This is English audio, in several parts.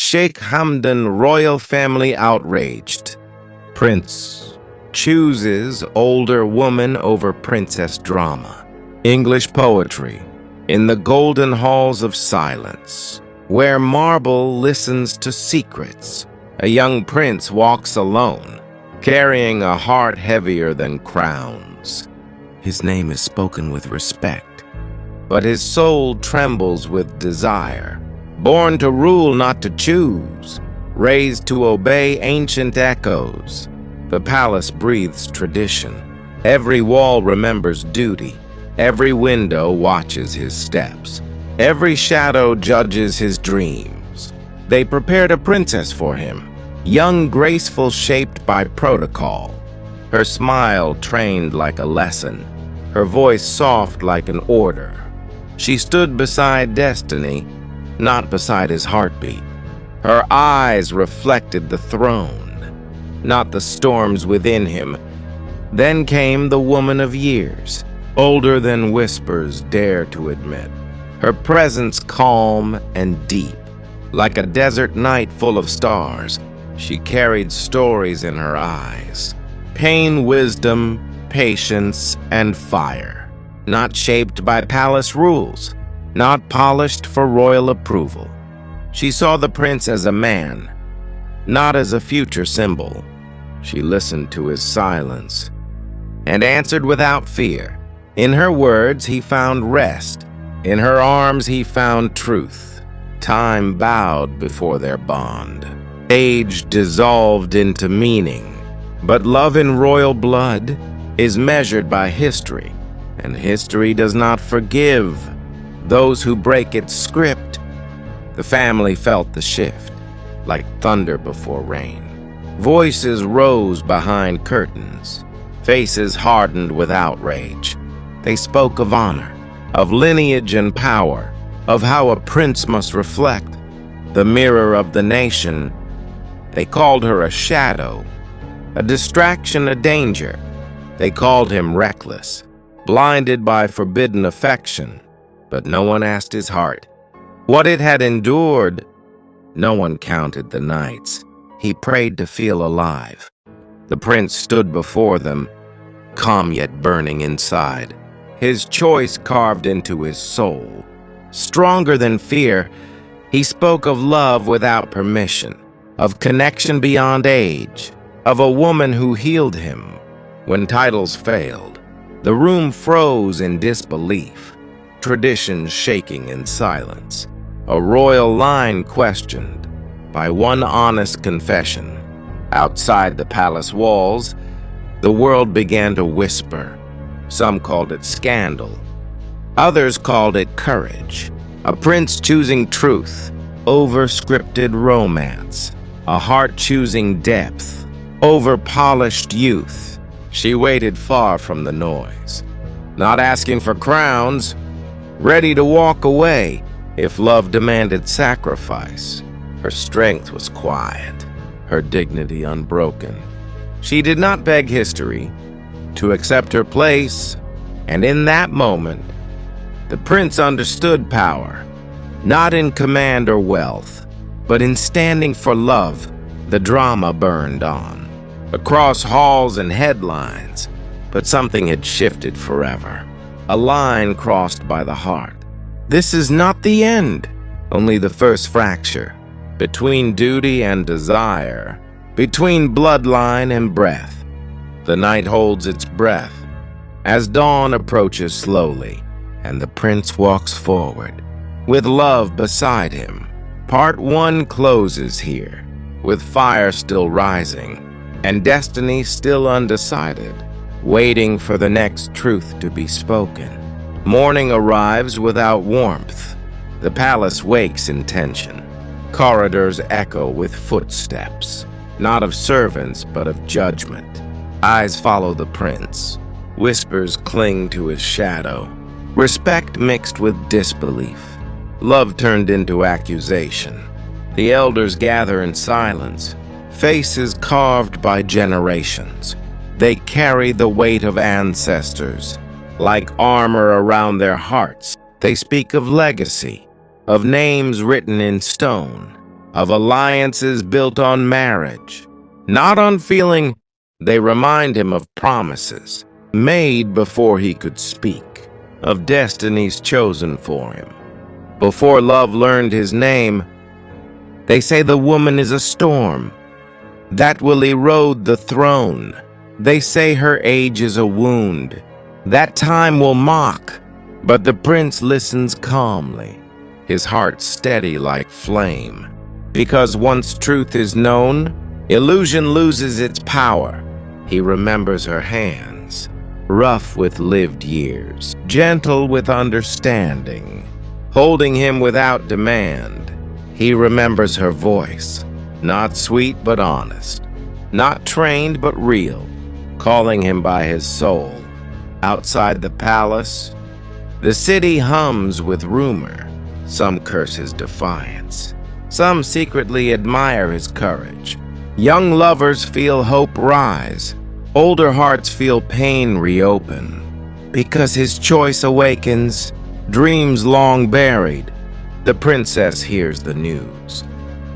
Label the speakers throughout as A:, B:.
A: Sheikh Hamdan royal family outraged. Prince chooses older woman over princess drama. English poetry in the golden halls of silence, where marble listens to secrets. A young prince walks alone, carrying a heart heavier than crowns. His name is spoken with respect, but his soul trembles with desire. Born to rule, not to choose, raised to obey ancient echoes. The palace breathes tradition. Every wall remembers duty. Every window watches his steps. Every shadow judges his dreams. They prepared a princess for him, young, graceful, shaped by protocol. Her smile trained like a lesson, her voice soft like an order. She stood beside destiny, not beside his heartbeat. Her eyes reflected the throne, not the storms within him. Then came the woman of years, older than whispers dare to admit. Her presence calm and deep, like a desert night full of stars. She carried stories in her eyes, pain, wisdom, patience, and fire. Not shaped by palace rules, not polished for royal approval. She saw the prince as a man, not as a future symbol. She listened to his silence and answered without fear. In her words, he found rest. In her arms, he found truth. Time bowed before their bond. Age dissolved into meaning. But love in royal blood is measured by history, and history does not forgive those who break its script. The family felt the shift, like thunder before rain. Voices rose behind curtains. Faces hardened with outrage. They spoke of honor, of lineage and power, of how a prince must reflect the mirror of the nation. They called her a shadow, a distraction, a danger. They called him reckless, blinded by forbidden affection. But no one asked his heart what it had endured. No one counted the nights he prayed to feel alive. The prince stood before them, calm yet burning inside, his choice carved into his soul. Stronger than fear, he spoke of love without permission, of connection beyond age, of a woman who healed him when titles failed. The room froze in disbelief. Tradition shaking in silence, a royal line questioned by one honest confession. Outside the palace walls, the world began to whisper. Some called it scandal. Others called it courage. A prince choosing truth over scripted romance. A heart choosing depth over polished youth. She waited far from the noise, not asking for crowns, ready to walk away if love demanded sacrifice. Her strength was quiet, her dignity unbroken. She did not beg history to accept her place, and in that moment, the prince understood power, not in command or wealth, but in standing for love. The drama burned on, across halls and headlines, but something had shifted forever. A line crossed by the heart. This is not the end, only the first fracture, between duty and desire, between bloodline and breath. The night holds its breath as dawn approaches slowly, and the prince walks forward, with love beside him. Part 1 closes here, with fire still rising, and destiny still undecided, waiting for the next truth to be spoken. Morning arrives without warmth. The palace wakes in tension. Corridors echo with footsteps, not of servants, but of judgment. Eyes follow the prince. Whispers cling to his shadow. Respect mixed with disbelief. Love turned into accusation. The elders gather in silence, faces carved by generations. They carry the weight of ancestors, like armor around their hearts. They speak of legacy, of names written in stone, of alliances built on marriage, not on feeling. They remind him of promises made before he could speak, of destinies chosen for him. Before love learned his name, they say the woman is a storm that will erode the throne. They say her age is a wound that time will mock. But the prince listens calmly, his heart steady like flame. Because once truth is known, illusion loses its power. He remembers her hands, rough with lived years, gentle with understanding, holding him without demand. He remembers her voice, not sweet but honest, not trained but real, calling him by his soul. Outside the palace, the city hums with rumor. Some curse his defiance. Some secretly admire his courage. Young lovers feel hope rise. Older hearts feel pain reopen. Because his choice awakens dreams long buried. The princess hears the news.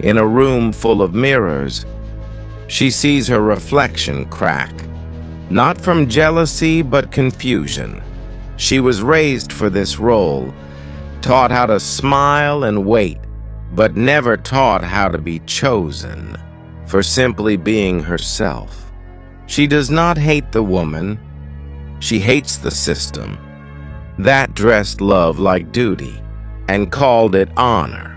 A: In a room full of mirrors, she sees her reflection crack. Not from jealousy, but confusion. She was raised for this role, taught how to smile and wait, but never taught how to be chosen for simply being herself. She does not hate the woman. She hates the system that dressed love like duty and called it honor.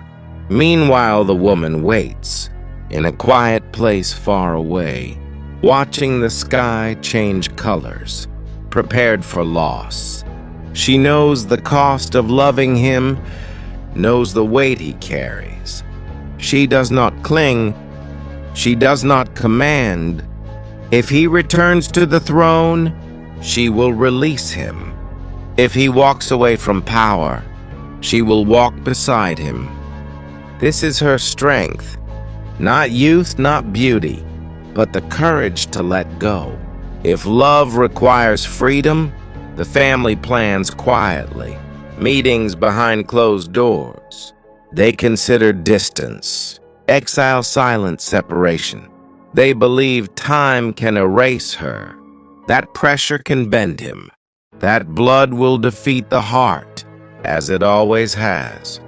A: Meanwhile, the woman waits in a quiet place far away, watching the sky change colors, prepared for loss. She knows the cost of loving him, knows the weight he carries. She does not cling, she does not command. If he returns to the throne, she will release him. If he walks away from power, she will walk beside him. This is her strength, not youth, not beauty, but the courage to let go. If love requires freedom, the family plans quietly, meetings behind closed doors. They consider distance, exile, silent separation. They believe time can erase her, that pressure can bend him, that blood will defeat the heart, as it always has.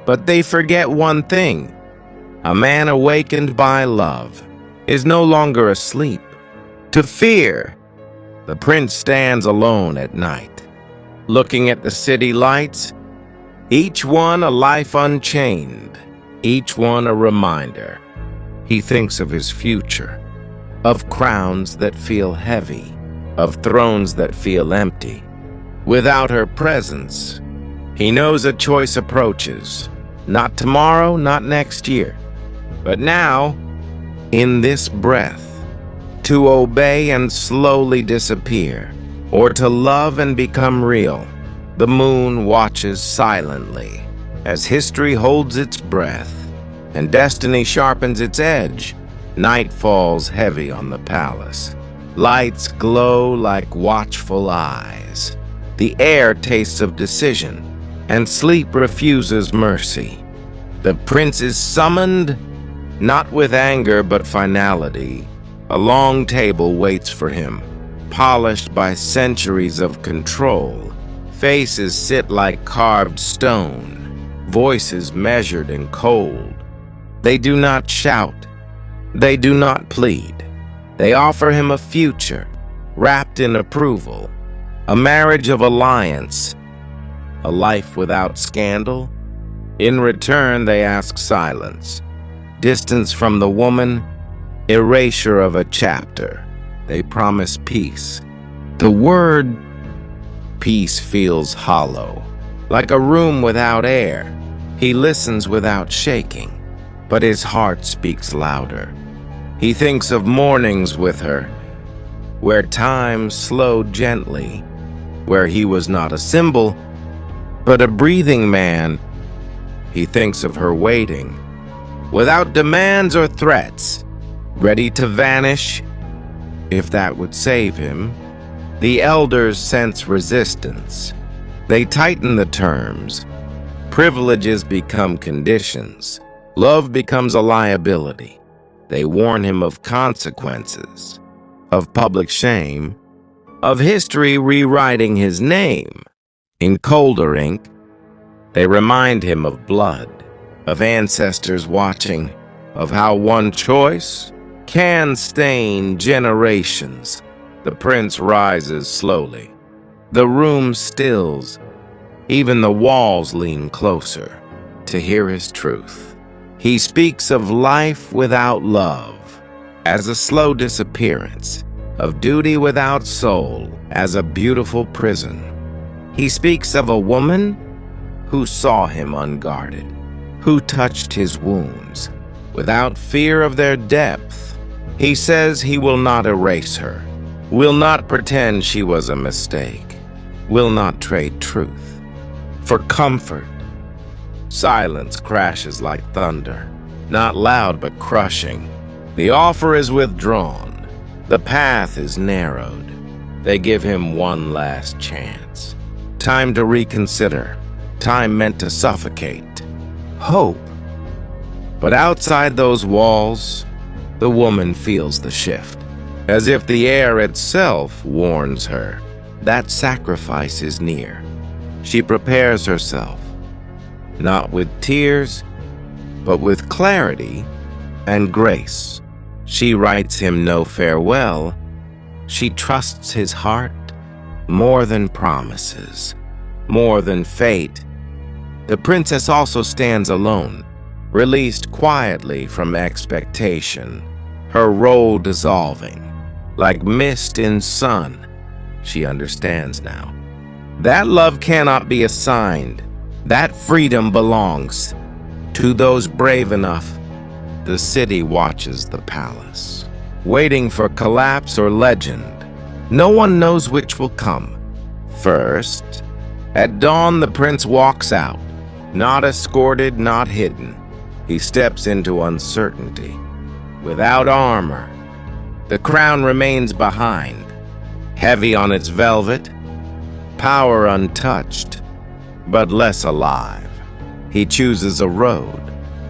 A: But they forget one thing: a man awakened by love is no longer asleep to fear. The prince stands alone at night, looking at the city lights, each one a life unchained, each one a reminder. He thinks of his future, of crowns that feel heavy, of thrones that feel empty. Without her presence, he knows a choice approaches, not tomorrow, not next year, but now, in this breath. To obey and slowly disappear, or to love and become real. The moon watches silently as history holds its breath and destiny sharpens its edge. Night falls heavy on the palace. Lights glow like watchful eyes. The air tastes of decision, and sleep refuses mercy. The prince is summoned, not with anger but finality. A long table waits for him, polished by centuries of control. Faces sit like carved stone, voices measured and cold. They do not shout, they do not plead. They offer him a future, wrapped in approval, a marriage of alliance, a life without scandal. In return, they ask silence, distance from the woman, erasure of a chapter. They promise peace. The word peace feels hollow, like a room without air. He listens without shaking, but his heart speaks louder. He thinks of mornings with her, where time slowed gently, where he was not a symbol, but a breathing man. He thinks of her waiting, without demands or threats, ready to vanish if that would save him. The elders sense resistance. They tighten the terms. Privileges become conditions. Love becomes a liability. They warn him of consequences, of public shame, of history rewriting his name. In colder ink, they remind him of blood, of ancestors watching, of how one choice can stain generations. The prince rises slowly. The room stills. Even the walls lean closer to hear his truth. He speaks of life without love as a slow disappearance, of duty without soul as a beautiful prison. He speaks of a woman who saw him unguarded, who touched his wounds without fear of their depth. He says he will not erase her, will not pretend she was a mistake, will not trade truth for comfort. Silence crashes like thunder, not loud but crushing. The offer is withdrawn. The path is narrowed. They give him one last chance. Time to reconsider. Time meant to suffocate. Hope. But outside those walls, the woman feels the shift, as if the air itself warns her that sacrifice is near. She prepares herself, not with tears, but with clarity and grace. She writes him no farewell. She trusts his heart more than promises, more than fate. The princess also stands alone, released quietly from expectation, her role dissolving. Like mist in sun, she understands now. That love cannot be assigned. That freedom belongs to those brave enough. The city watches the palace, waiting for collapse or legend. No one knows which will come first. At dawn, the prince walks out, not escorted, not hidden. He steps into uncertainty. Without armor, the crown remains behind, heavy on its velvet, power untouched, but less alive. He chooses a road,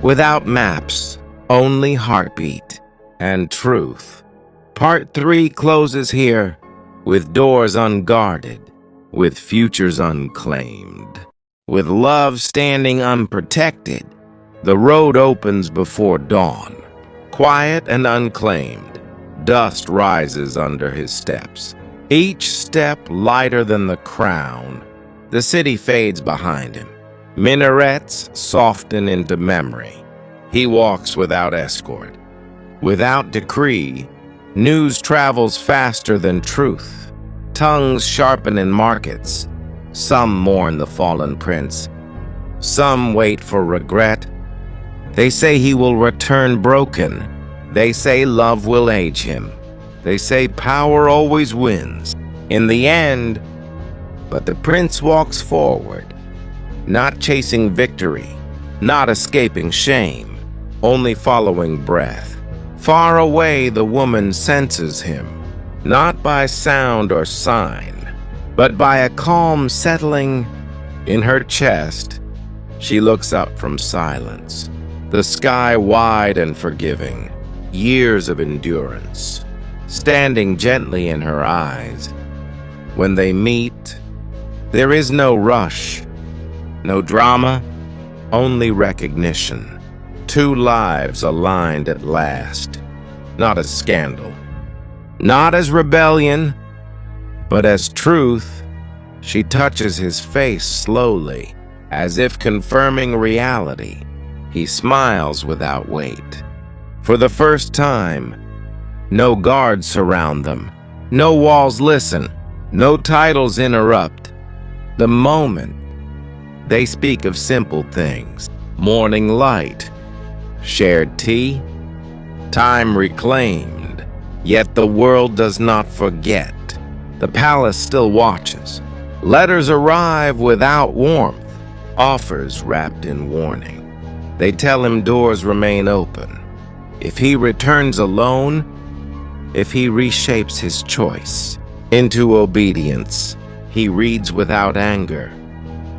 A: without maps, only heartbeat and truth. Part 3 closes here, with doors unguarded, with futures unclaimed, with love standing unprotected. The road opens before dawn, quiet and unclaimed. Dust rises under his steps, each step lighter than the crown. The city fades behind him. Minarets soften into memory. He walks without escort, without decree. News travels faster than truth. Tongues sharpen in markets. Some mourn the fallen prince. Some wait for regret. They say he will return broken. They say love will age him. They say power always wins in the end. But the prince walks forward, not chasing victory, not escaping shame, only following breath. Far away, the woman senses him, not by sound or sign, but by a calm settling in her chest. She looks up from silence, the sky wide and forgiving, years of endurance standing gently in her eyes. When they meet, there is no rush, no drama, only recognition. Two lives aligned at last, not as scandal, not as rebellion, but as truth. She touches his face slowly, as if confirming reality. He smiles without weight. For the first time, no guards surround them, no walls listen, no titles interrupt. The moment, they speak of simple things: morning light, shared tea, time reclaimed. Yet the world does not forget. The palace still watches. Letters arrive without warmth, offers wrapped in warning. They tell him doors remain open. If he returns alone, if he reshapes his choice into obedience, he reads without anger,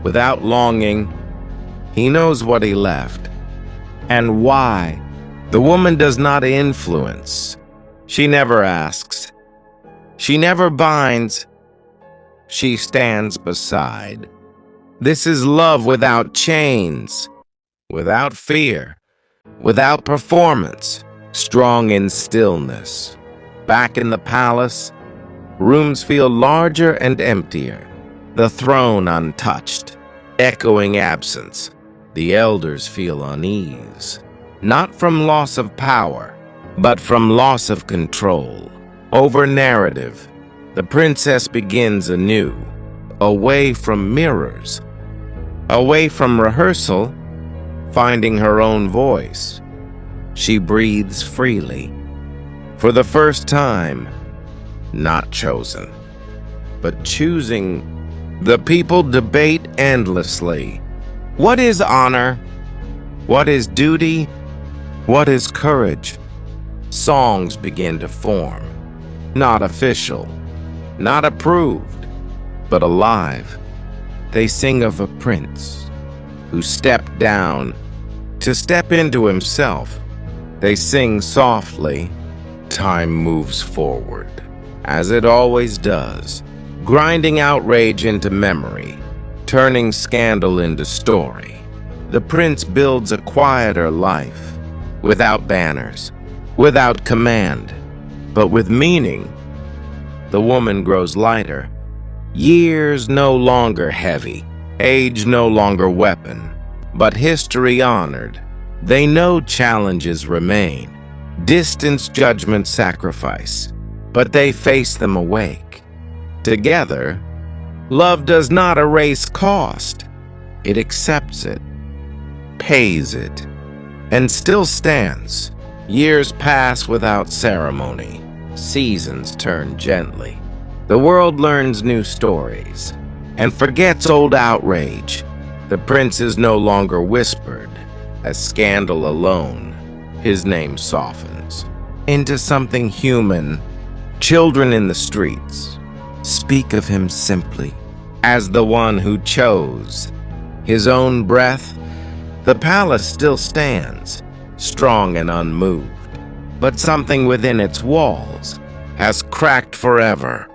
A: without longing. He knows what he left, And why? The woman does not influence. She never asks. She never binds. She stands beside. This is love without chains, without fear, without performance, strong in stillness. Back in the palace, rooms feel larger and emptier, the throne untouched, echoing absence. The elders feel unease, not from loss of power, but from loss of control. Over narrative, the princess begins anew, away from mirrors, away from rehearsal, finding her own voice. She breathes freely. For the first time, not chosen, but choosing. The people debate endlessly. What is honor? What is duty? What is courage? Songs begin to form. Not official, not approved, but alive. They sing of a prince who stepped down to step into himself. They sing softly. Time moves forward, as it always does, grinding outrage into memory, turning scandal into story. The prince builds a quieter life, without banners, without command, but with meaning. The woman grows lighter, years no longer heavy, age no longer weapon, but history honored. They know challenges remain, distance, judgment, sacrifice, but they face them awake. Together, love does not erase cost. It accepts it, pays it, and still stands. Years pass without ceremony. Seasons turn gently. The world learns new stories and forgets old outrage. The prince is no longer whispered as scandal alone. His name softens into something human. Children in the streets speak of him simply as the one who chose his own breath. The palace still stands, strong and unmoved, but something within its walls has cracked forever.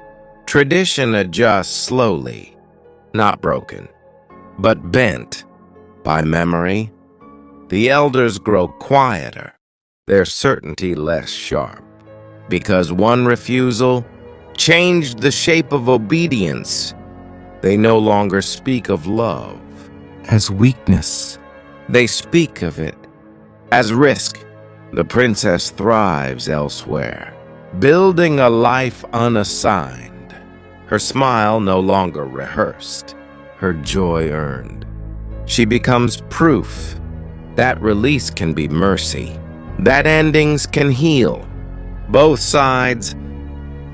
A: Tradition adjusts slowly, not broken, but bent by memory. The elders grow quieter, their certainty less sharp, because one refusal changed the shape of obedience. They no longer speak of love as weakness. They speak of it as risk. The princess thrives elsewhere, building a life unassigned. Her smile no longer rehearsed, her joy earned. She becomes proof that release can be mercy, that endings can heal. Both sides.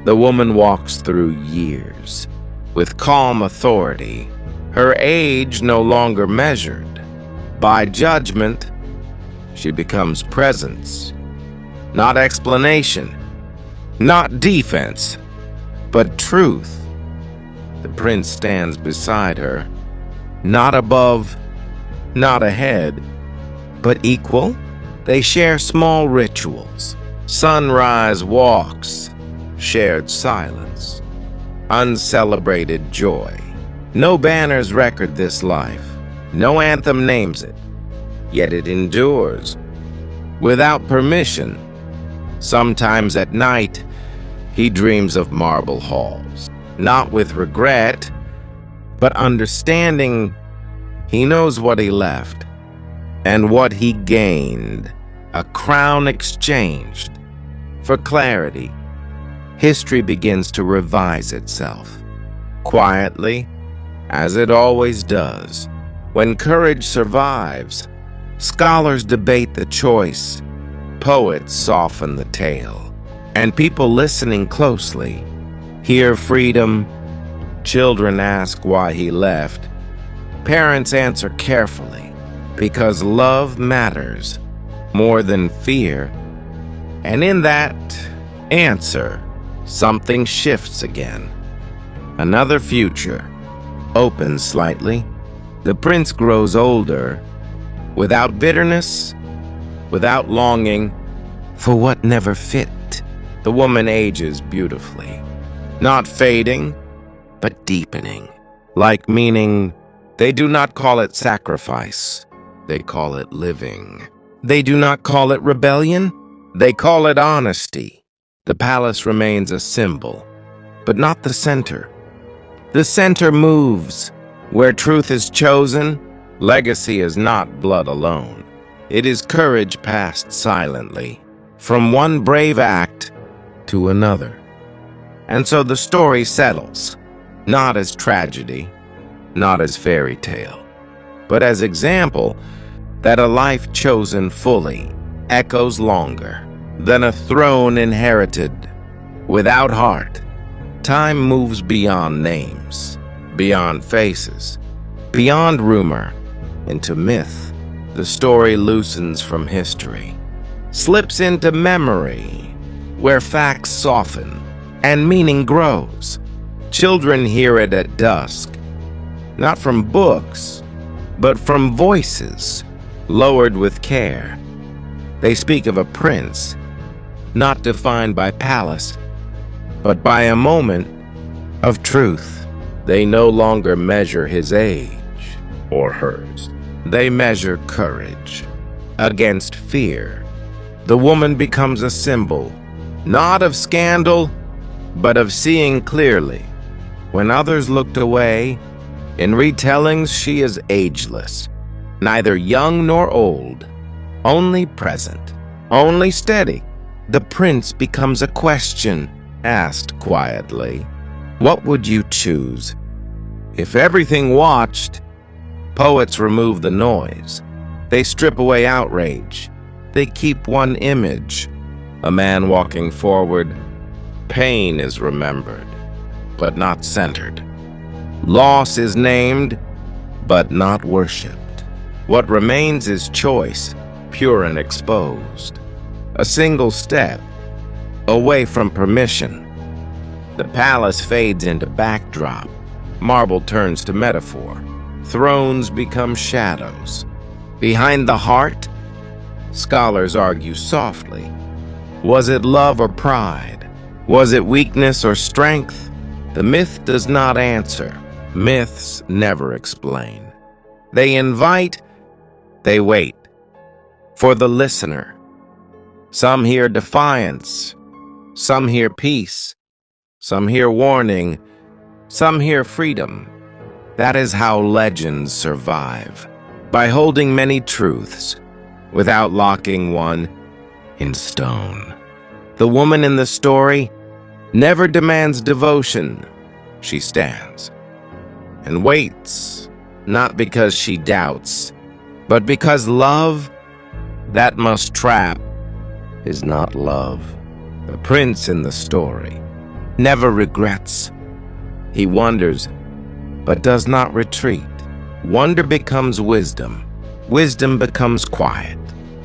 A: The woman walks through years with calm authority, her age no longer measured by judgment. She becomes presence, not explanation, not defense, but truth. The prince stands beside her, not above, not ahead, but equal. They share small rituals, sunrise walks, shared silence, uncelebrated joy. No banners record this life, no anthem names it, yet it endures. Without permission, sometimes at night, he dreams of marble halls, not with regret, but understanding. He knows what he left and what he gained, a crown exchanged for clarity. History begins to revise itself, quietly, as it always does. When courage survives, scholars debate the choice, poets soften the tale, and people listening closely hear freedom. Children ask why he left. Parents answer carefully, because love matters more than fear. And in that answer, something shifts again. Another future opens slightly. The prince grows older, without bitterness, without longing for what never fit. The woman ages beautifully, not fading, but deepening. Like meaning, they do not call it sacrifice, they call it living. They do not call it rebellion, they call it honesty. The palace remains a symbol, but not the center. The center moves. Where truth is chosen, legacy is not blood alone. It is courage passed silently, from one brave act to another. And so the story settles, not as tragedy, not as fairy tale, but as example that a life chosen fully echoes longer than a throne inherited without heart. Time moves beyond names, beyond faces, beyond rumor, into myth. The story loosens from history, slips into memory, where facts soften and meaning grows. Children hear it at dusk, not from books, but from voices lowered with care. They speak of a prince, not defined by palace, but by a moment of truth. They no longer measure his age or hers. They measure courage against fear. The woman becomes a symbol, not of scandal, but of seeing clearly. When others looked away, in retellings she is ageless, neither young nor old, only present, only steady. The prince becomes a question, asked quietly. What would you choose? If everything watched, poets remove the noise. They strip away outrage. They keep one image, a man walking forward. Pain is remembered, but not centered. Loss is named, but not worshipped. What remains is choice, pure and exposed. A single step away from permission. The palace fades into backdrop. Marble turns to metaphor. Thrones become shadows. Behind the heart, scholars argue softly. Was it love or pride? Was it weakness or strength? The myth does not answer. Myths never explain. They invite, they wait for the listener. Some hear defiance, some hear peace, some hear warning, some hear freedom. That is how legends survive, by holding many truths without locking one in stone. The woman in the story never demands devotion. She stands and waits, not because she doubts, but because love that must trap is not love. The prince in the story never regrets. He wonders, but does not retreat. Wonder becomes wisdom. Wisdom becomes quiet.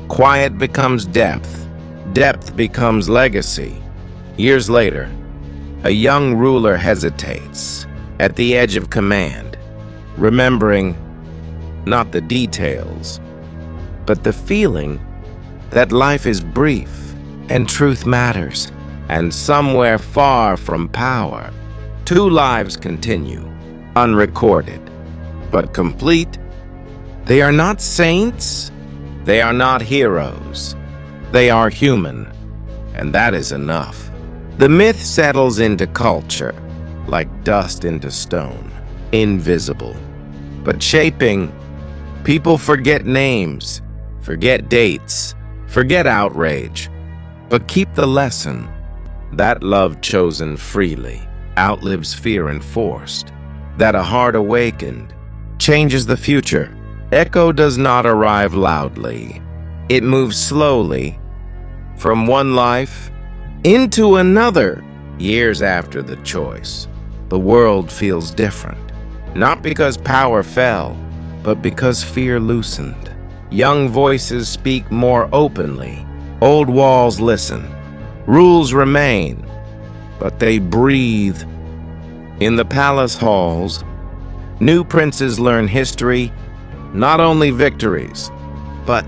A: Quiet becomes depth. Depth becomes legacy. Years later, a young ruler hesitates at the edge of command, remembering not the details, but the feeling that life is brief and truth matters. And somewhere far from power, two lives continue, unrecorded, but complete. They are not saints, they are not heroes, they are human, and that is enough. The myth settles into culture, like dust into stone, invisible, but shaping. People forget names, forget dates, forget outrage, but keep the lesson that love chosen freely outlives fear enforced, that a heart awakened changes the future. Echo does not arrive loudly. It moves slowly from one life into another. Years after the choice, the world feels different, not because power fell, but because fear loosened. Young voices speak more openly. Old walls listen. Rules remain, but they breathe. In the palace halls, new princes learn history, not only victories, but